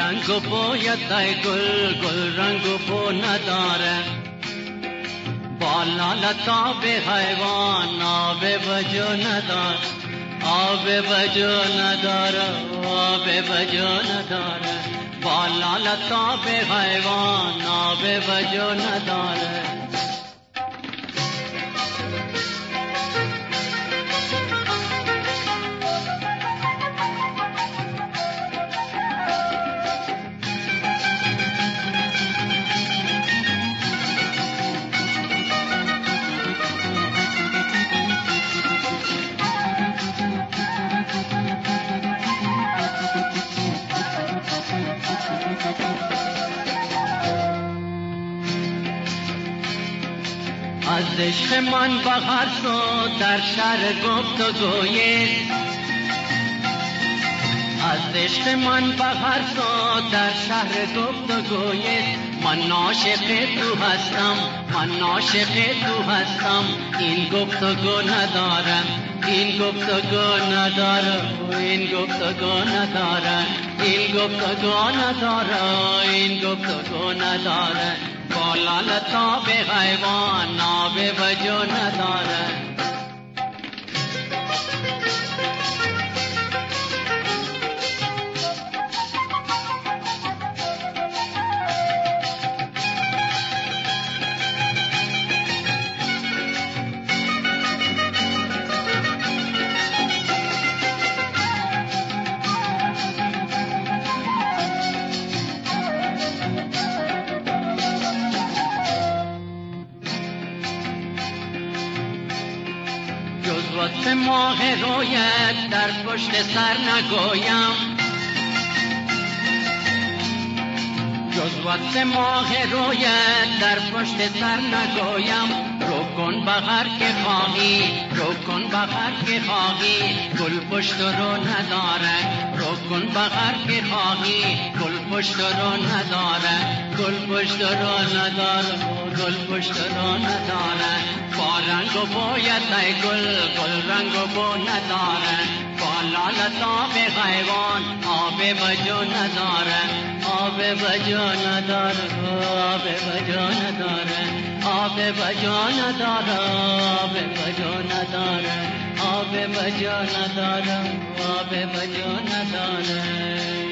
رنگ و بوی گل گل رنگ و بو نداره، بالا لطاب حیوان آب وجو نداره، آب وجو نداره، آب وجو نداره، بالا لطاب حیوان آب وجو نداره. از عشق من بغر شد در شهر گفت و گوید، از عشق من بغر شد در شهر گفت و گوید، من عاشق تو هستم، من عاشق تو هستم، این گفت و گو ندارم، این گفت و گو ندارم، این گفت و گو ندارم، این گفت و گو ندارم، این گفت و گو ندارم، بالا لطاب حیوان آب وجو نداره. جز وصف ماه رویت در پشت سر نگویم، جز وصف ماه رویت در پشت سر نگویم، رو کن بغر که خواهی، رو کن بغر که خواهی، گل پشت رو نداره، رو کن بغر که خواهی، گل پشت رو نداره، گل پشت رو نداره، گل پشت رو نداره، با رنگ و بوی گل گل رنگ و بو نداره، بالا لطاب حیوان آب وجو نداره، آب وجو نداره، آب وجو نداره، آب وجو نداره، آب وجو نداره، آب وجو نداره، آب وجو نداره.